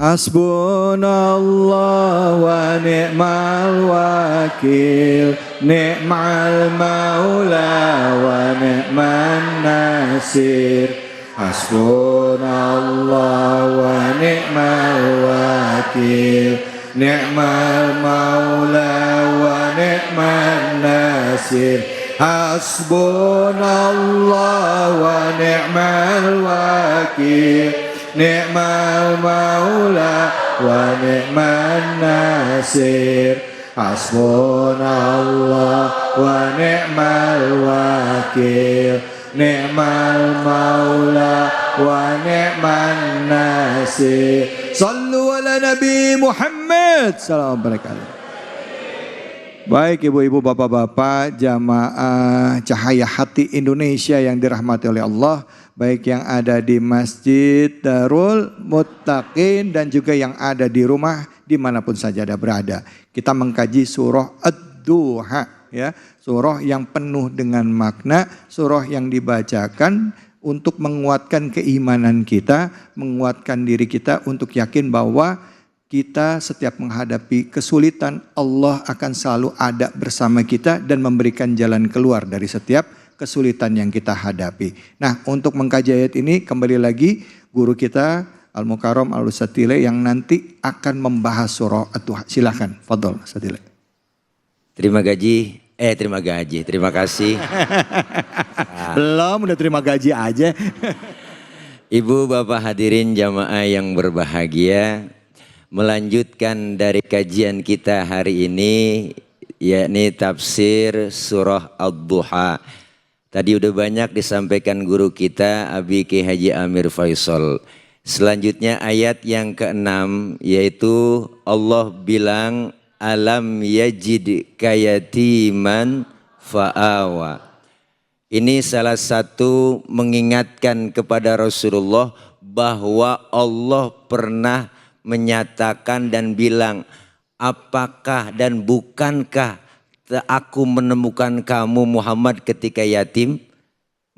Hasbunallah wa ni'mal wakil, ni'mal maula wa ni'man nasir. Hasbunallah wa ni'mal wakil, ni'mal maula wa ni'man nasir. Hasbunallah wa ni'mal wakil, ni'mal maula wa ni'man nasir. Hasbunallah wa ni'mal wakil, ni'mal maula wa ni'man nasir. Sallu ala Nabi Muhammad sallallahu alaihi wasallam. Baik ibu-ibu, bapak-bapak, jamaah Cahaya Hati Indonesia yang dirahmati oleh Allah, baik yang ada di Masjid Darul Muttaqin dan juga yang ada di rumah dimanapun saja Anda berada. Kita mengkaji surah Ad-Duha, ya, surah yang penuh dengan makna, surah yang dibacakan untuk menguatkan keimanan kita, menguatkan diri kita untuk yakin bahwa kita setiap menghadapi kesulitan, Allah akan selalu ada bersama kita dan memberikan jalan keluar dari setiap kesulitan yang kita hadapi. Nah, untuk mengkaji ayat ini kembali lagi guru kita Al-Mukarram Al-Satile yang nanti akan membahas surah Ad-Duha. Silakan, fadhol Satile. Terima kasih. Belum, udah terima gaji aja. Ibu bapak hadirin jamaah yang berbahagia, melanjutkan dari kajian kita hari ini, yakni tafsir surah Ad-Duha. Tadi udah banyak disampaikan guru kita Abi Ki Haji Amir Faisal. Selanjutnya ayat yang ke-6, yaitu Allah bilang alam yajid kayatiman fa'awa. Ini salah satu mengingatkan kepada Rasulullah bahwa Allah pernah menyatakan dan bilang, apakah dan bukankah aku menemukan kamu Muhammad ketika yatim,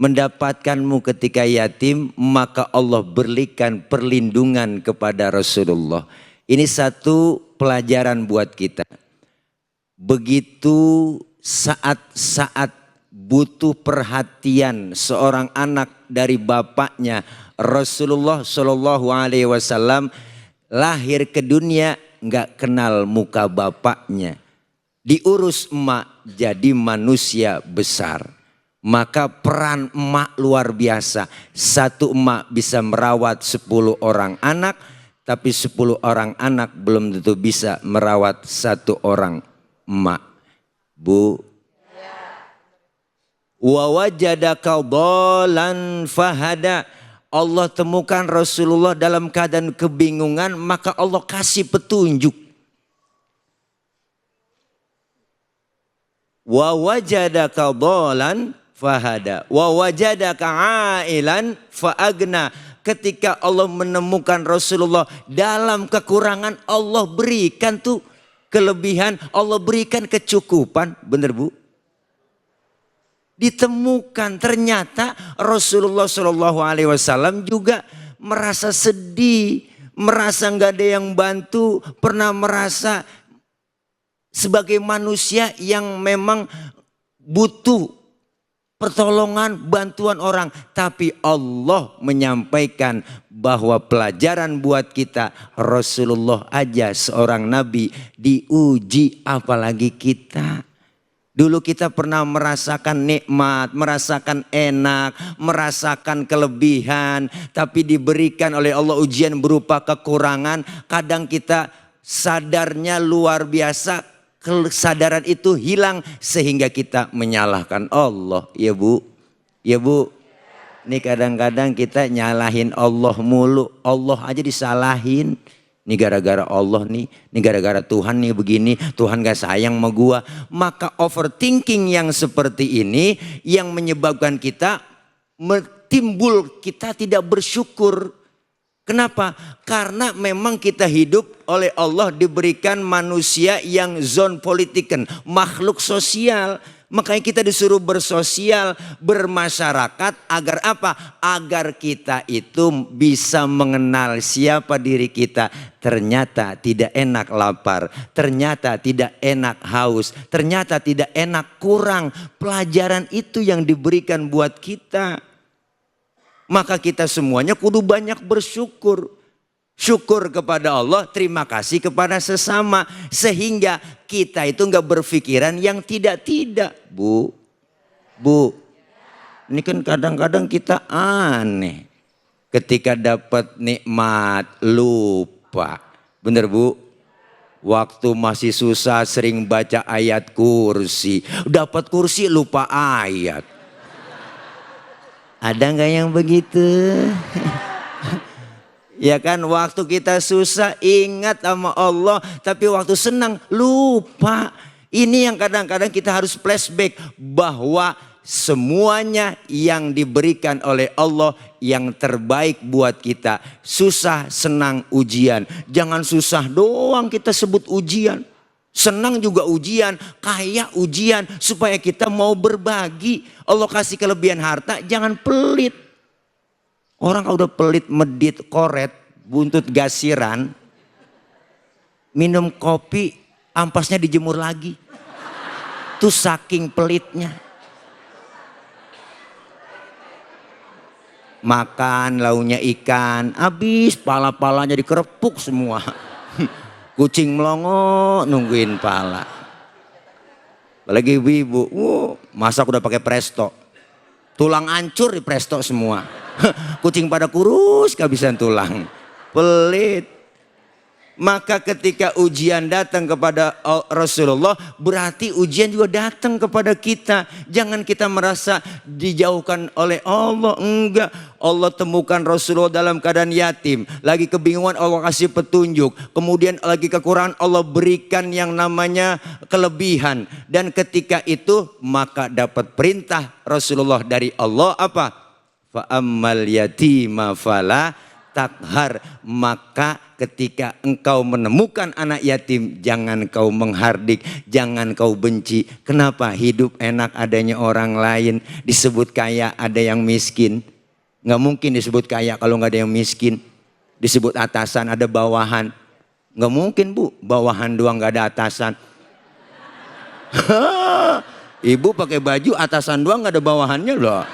mendapatkanmu ketika yatim, maka Allah berikan perlindungan kepada Rasulullah. Ini satu pelajaran buat kita. Begitu saat-saat butuh perhatian seorang anak dari bapaknya, Rasulullah Shallallahu Alaihi Wasallam lahir ke dunia nggak kenal muka bapaknya, diurus emak jadi manusia besar. Maka peran emak luar biasa. Satu emak bisa merawat 10 orang anak, tapi 10 orang anak belum tentu bisa merawat 1 orang emak. Bu, wa wajadaka dhalan fahada. Allah temukan Rasulullah dalam keadaan kebingungan, maka Allah kasih petunjuk. Wa wajadaka dhalan fahada wa wajadaka ailan faagna. Ketika Allah menemukan Rasulullah dalam kekurangan, Allah berikan tuh kelebihan, Allah berikan kecukupan. Bener Bu? Ditemukan ternyata Rasulullah Shallallahu Alaihi Wasallam juga merasa sedih, merasa nggak ada yang bantu, pernah merasa sebagai manusia yang memang butuh pertolongan, bantuan orang. Tapi Allah menyampaikan bahwa pelajaran buat kita, Rasulullah aja seorang nabi diuji, apalagi kita. Dulu kita pernah merasakan nikmat, merasakan enak, merasakan kelebihan. Tapi diberikan oleh Allah ujian berupa kekurangan. Kadang kita sadarnya luar biasa, kesadaran itu hilang sehingga kita menyalahkan Allah. Ya Bu, ya Bu. Ini kadang-kadang kita nyalahin Allah mulu, Allah aja disalahin. Ini gara-gara Allah nih, ini gara-gara Tuhan nih begini, Tuhan gak sayang sama gua. Maka overthinking yang seperti ini yang menyebabkan kita timbul, kita tidak bersyukur. Kenapa? Karena memang kita hidup oleh Allah diberikan manusia yang zon politiken, makhluk sosial. Makanya kita disuruh bersosial, bermasyarakat agar apa? Agar kita itu bisa mengenal siapa diri kita. Ternyata tidak enak lapar, ternyata tidak enak haus, ternyata tidak enak kurang. Pelajaran itu yang diberikan buat kita. Maka kita semuanya kudu banyak bersyukur. Syukur kepada Allah, terima kasih kepada sesama. Sehingga kita itu nggak berpikiran yang tidak-tidak. Bu, ini kan kadang-kadang kita aneh. Ketika dapat nikmat, lupa. Bener Bu? Waktu masih susah sering baca ayat kursi. Dapat kursi lupa ayat. Ada nggak yang begitu? Ya kan, waktu kita susah ingat sama Allah, tapi waktu senang lupa. Ini yang kadang-kadang kita harus flashback bahwa semuanya yang diberikan oleh Allah yang terbaik buat kita. Susah, senang, ujian. Jangan susah doang kita sebut ujian. Senang juga ujian, kaya ujian, supaya kita mau berbagi. Allah kasih kelebihan harta, jangan pelit. Orang kalau udah pelit, medit, koret, buntut gasiran, minum kopi, ampasnya dijemur lagi. Tuh saking pelitnya. Makan launya ikan, habis pala-palanya dikerepuk semua. Kucing melongo nungguin pala. Apalagi ibu-ibu, masak udah pakai presto. Tulang hancur di presto semua. Kucing pada kurus kehabisan tulang. Pelit. Maka ketika ujian datang kepada Rasulullah, berarti ujian juga datang kepada kita. Jangan kita merasa dijauhkan oleh Allah. Enggak. Allah temukan Rasulullah dalam keadaan yatim. Lagi kebingungan, Allah kasih petunjuk. Kemudian lagi kekurangan, Allah berikan yang namanya kelebihan. Dan ketika itu maka dapat perintah Rasulullah dari Allah apa? Fa'ammal yatima fala takhar. Maka ketika engkau menemukan anak yatim, jangan kau menghardik, jangan kau benci. Kenapa? Hidup enak adanya orang lain. Disebut kaya ada yang miskin. Nggak mungkin disebut kaya kalau nggak ada yang miskin. Disebut atasan ada bawahan. Nggak mungkin Bu, bawahan doang nggak ada atasan. Ibu pakai baju atasan doang nggak ada bawahannya loh.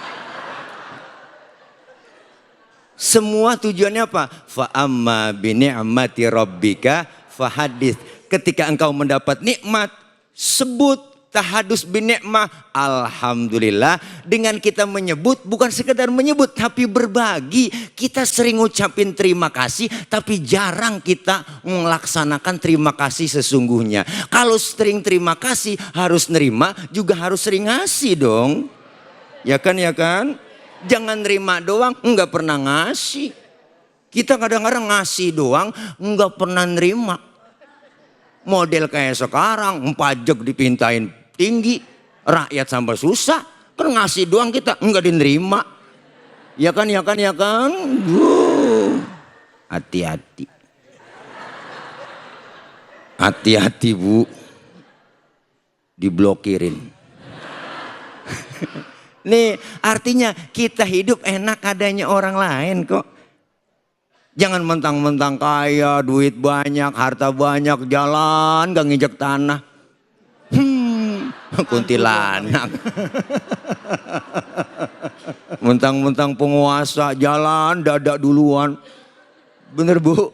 Semua tujuannya apa? Fa amma bi ni'mati rabbika fahadits. Ketika engkau mendapat nikmat, sebut tahadus bi ni'mah. Alhamdulillah. Dengan kita menyebut, bukan sekedar menyebut tapi berbagi. Kita sering ngucapin terima kasih tapi jarang kita melaksanakan terima kasih sesungguhnya. Kalau sering terima kasih harus nerima, juga harus sering ngasih dong. Ya kan, ya kan? Jangan nerima doang, enggak pernah ngasih. Kita kadang-kadang ngasih doang, enggak pernah nerima. Model kayak sekarang, pajak dipintain tinggi, rakyat sampai susah. Kan ngasih doang kita, enggak diterima. Ya kan, ya kan, ya kan? Hati-hati. Hati-hati Bu. Diblokirin. Nih artinya kita hidup enak adanya orang lain kok. Jangan mentang-mentang kaya, duit banyak, harta banyak, jalan gak nginjek tanah. Kuntilanak. Mentang-mentang penguasa, jalan dada duluan. Bener Bu?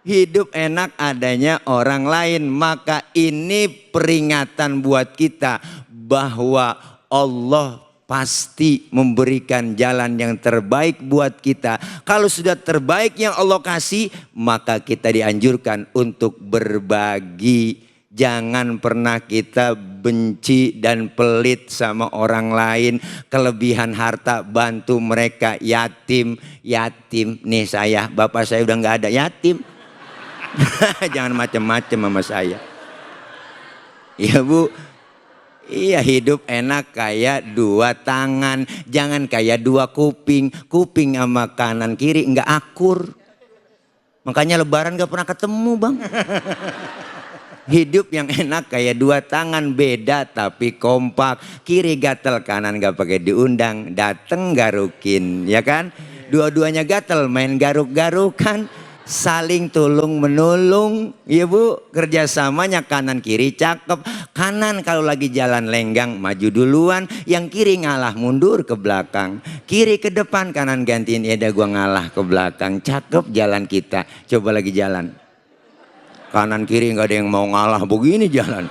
Hidup enak adanya orang lain. Maka ini peringatan buat kita bahwa Allah pasti memberikan jalan yang terbaik buat kita. Kalau sudah terbaik yang Allah kasih, maka kita dianjurkan untuk berbagi. Jangan pernah kita benci dan pelit sama orang lain. Kelebihan harta bantu mereka. Yatim, yatim. Nih saya, bapak saya udah nggak ada, yatim. Jangan macam-macam sama saya. Iya Bu. Iya, hidup enak kayak dua tangan, jangan kayak dua kuping. Kuping sama kanan kiri enggak akur. Makanya lebaran gak pernah ketemu bang. Hidup yang enak kayak dua tangan beda tapi kompak. Kiri gatel kanan gak pakai diundang. Dateng garukin ya kan. Dua-duanya gatel main garuk-garukan. Saling tulung menolong, ya bu, kerjasamanya kanan kiri cakep. Kanan kalau lagi jalan lenggang maju duluan, yang kiri ngalah mundur ke belakang, kiri ke depan, kanan gantiin, ya gua ngalah ke belakang. Cakep jalan kita. Coba lagi jalan, kanan kiri nggak ada yang mau ngalah, begini jalan.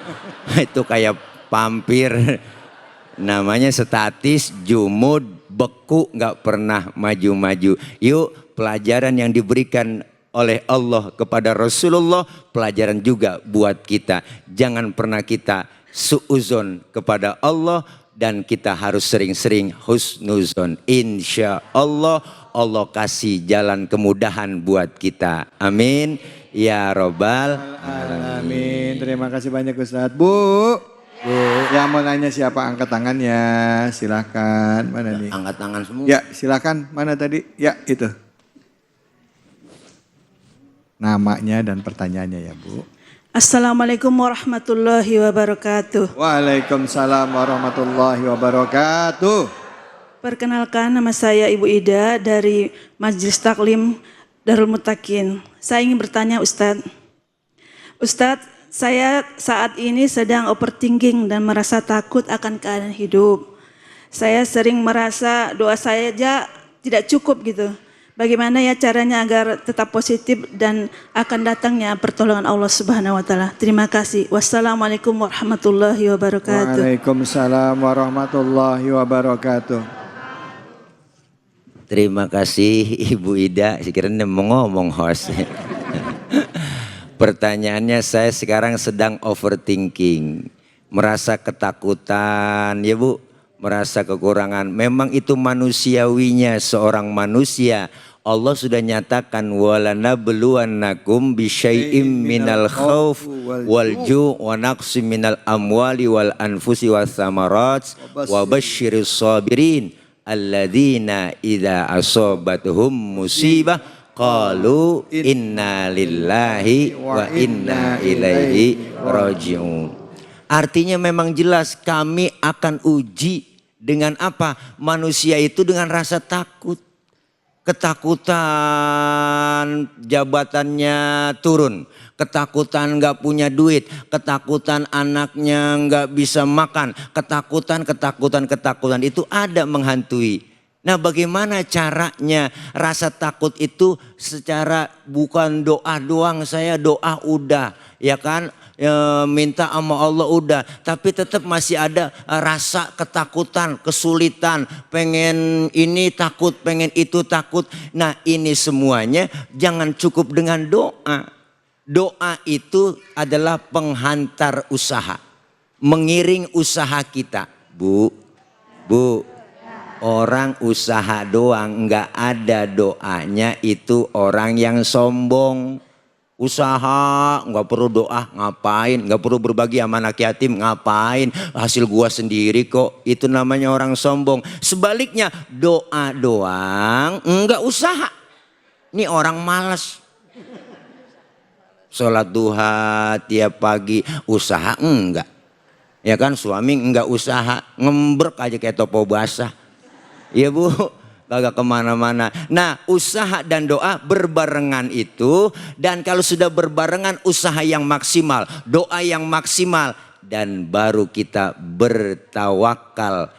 Itu kayak pampir, namanya statis, jumud, beku, nggak pernah maju-maju. Yuk, pelajaran yang diberikan oleh Allah kepada Rasulullah, pelajaran juga buat kita. Jangan pernah kita suuzon kepada Allah, dan kita harus sering-sering husnuzon. Insya Allah, Allah kasih jalan kemudahan buat kita. Amin ya robbal Amin. Terima kasih banyak Ustadz. Bu, yang mau nanya siapa, angkat tangannya, silakan. Mana nih? Angkat tangan semua. Ya, silakan. Mana tadi? Ya, itu. Namanya dan pertanyaannya ya Bu. Assalamualaikum warahmatullahi wabarakatuh. Waalaikumsalam warahmatullahi wabarakatuh. Perkenalkan, nama saya Ibu Ida dari Majelis Taklim Darul Muttaqin. Saya ingin bertanya Ustadz. Ustadz, saya saat ini sedang overthinking dan merasa takut akan keadaan hidup. Saya sering merasa doa saya aja tidak cukup gitu. Bagaimana ya caranya agar tetap positif dan akan datangnya pertolongan Allah Subhanahu wa taala. Terima kasih. Wassalamualaikum warahmatullahi wabarakatuh. Waalaikumsalam warahmatullahi wabarakatuh. Terima kasih Ibu Ida. Sekiranya mau ngomong host. Pertanyaannya, saya sekarang sedang overthinking, merasa ketakutan ya Bu, merasa kekurangan. Memang itu manusiawinya seorang manusia. Allah sudah nyatakan walanabluwannakum bisyai'im minal khauf wal ju' wa naqsim minal amwali wal anfusi was samarat wa basyiris sabirin alladzina idza asabatuhum musibah qalu inna lillahi wa inna ilaihi raji'un. Artinya memang jelas kami akan uji dengan apa? Manusia itu dengan rasa takut. Ketakutan jabatannya turun, ketakutan nggak punya duit, ketakutan anaknya nggak bisa makan, ketakutan itu ada menghantui. Nah, bagaimana caranya rasa takut itu secara bukan doa doang, saya doa udah, ya kan? Ya, minta sama Allah udah, tapi tetap masih ada rasa ketakutan, kesulitan, pengen ini takut, pengen itu takut. Nah, ini semuanya jangan cukup dengan doa. Doa itu adalah penghantar usaha, mengiring usaha kita. Bu, orang usaha doang nggak ada doanya, itu orang yang sombong. Usaha nggak perlu doa, ngapain? Nggak perlu berbagi sama anak yatim, ngapain? Hasil gua sendiri kok. Itu namanya orang sombong. Sebaliknya, doa doang nggak usaha. Ini orang malas. Sholat duha tiap pagi, usaha enggak. Ya kan, suami enggak usaha, ngembrek aja kayak topo basah. Iya Bu, kagak kemana-mana. Nah, usaha dan doa berbarengan itu. Dan kalau sudah berbarengan, usaha yang maksimal, doa yang maksimal, dan baru kita bertawakal.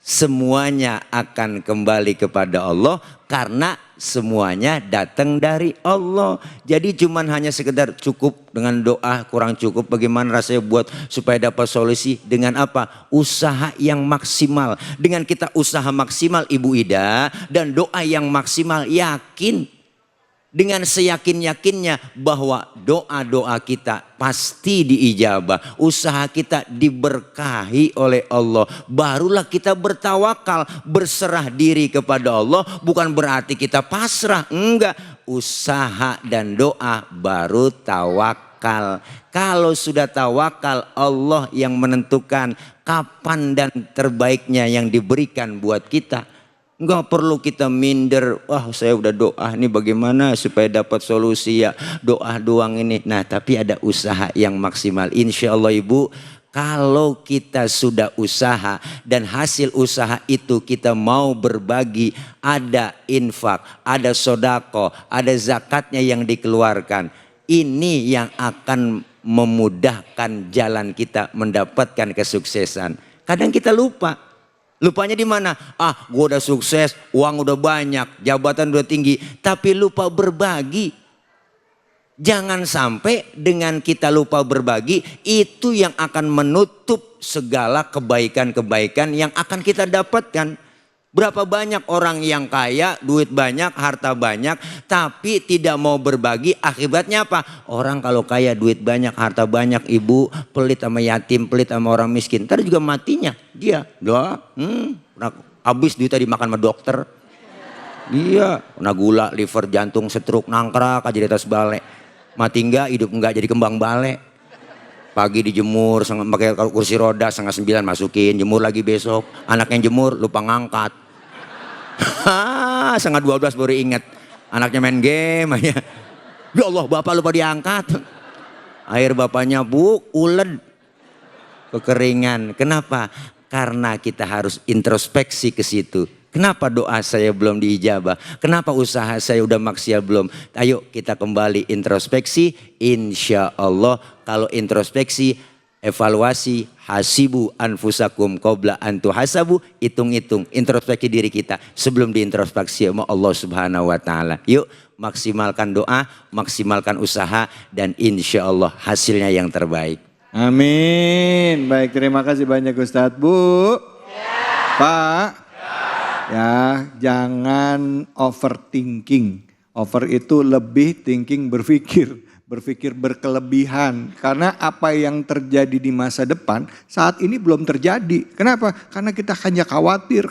Semuanya akan kembali kepada Allah, karena semuanya datang dari Allah. Jadi cuman hanya sekedar cukup dengan doa, kurang cukup. Bagaimana rasanya buat supaya dapat solusi? Dengan apa? Usaha yang maksimal. Dengan kita usaha maksimal Ibu Ida dan doa yang maksimal, yakin dengan seyakin-yakinnya bahwa doa-doa kita pasti diijabah, usaha kita diberkahi oleh Allah. Barulah kita bertawakal, berserah diri kepada Allah. Bukan berarti kita pasrah, enggak. Usaha dan doa baru tawakal. Kalau sudah tawakal, Allah yang menentukan kapan dan terbaiknya yang diberikan buat kita. Nggak perlu kita minder, wah saya udah doa nih bagaimana supaya dapat solusi ya, doa doang ini. Nah tapi ada usaha yang maksimal. Insya Allah Ibu, kalau kita sudah usaha dan hasil usaha itu kita mau berbagi, ada infak, ada sodako, ada zakatnya yang dikeluarkan. Ini yang akan memudahkan jalan kita mendapatkan kesuksesan. Kadang kita lupa. Lupanya di mana? Ah, gue udah sukses, uang udah banyak, jabatan udah tinggi, tapi lupa berbagi. Jangan sampai dengan kita lupa berbagi, itu yang akan menutup segala kebaikan-kebaikan yang akan kita dapatkan. Berapa banyak orang yang kaya, duit banyak, harta banyak, tapi tidak mau berbagi, akibatnya apa? Orang kalau kaya, duit banyak, harta banyak, Ibu, pelit sama yatim, pelit sama orang miskin. Ntar juga matinya dia. Habis duitnya dimakan sama dokter. Iya, kena gula, liver, jantung, stroke, nangkrak aja di atas balai. Mati enggak, hidup enggak, jadi kembang balai. Pagi dijemur, pakai kursi roda, 8:30 masukin, jemur lagi besok. Anak yang jemur lupa ngangkat. 11:30 baru ingat. Anaknya main game aja. Ya Allah, bapak lupa diangkat. Air bapaknya ulen, kekeringan. Kenapa? Karena kita harus introspeksi ke situ. Kenapa doa saya belum diijabah? Kenapa usaha saya udah maksimal belum? Ayo kita kembali introspeksi. Insya Allah kalau introspeksi, evaluasi, hasibu anfusakum qabla an tuhasabu, hitung-hitung, introspeksi diri kita sebelum diintrospeksi sama Allah Subhanahu wa taala. Yuk maksimalkan doa, maksimalkan usaha, dan insya Allah hasilnya yang terbaik. Amin. Baik, terima kasih banyak Ustadz. Bu, Pak. Ya, jangan overthinking. Over itu lebih, thinking berpikir. Berpikir berkelebihan. Karena apa yang terjadi di masa depan saat ini belum terjadi. Kenapa? Karena kita hanya khawatir.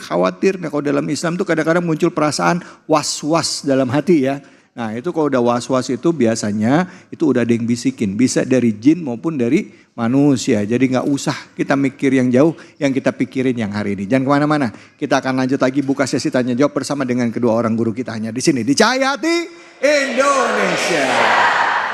Nah kalau dalam Islam tuh kadang-kadang muncul perasaan was-was dalam hati ya. Nah itu kalau udah was-was itu biasanya itu udah ada yang bisikin. Bisa dari jin maupun dari manusia. Jadi gak usah kita mikir yang jauh, yang kita pikirin yang hari ini. Jangan kemana-mana. Kita akan lanjut lagi buka sesi tanya jawab bersama dengan kedua orang guru kita hanya di sini. Di Cahaya Hati Indonesia.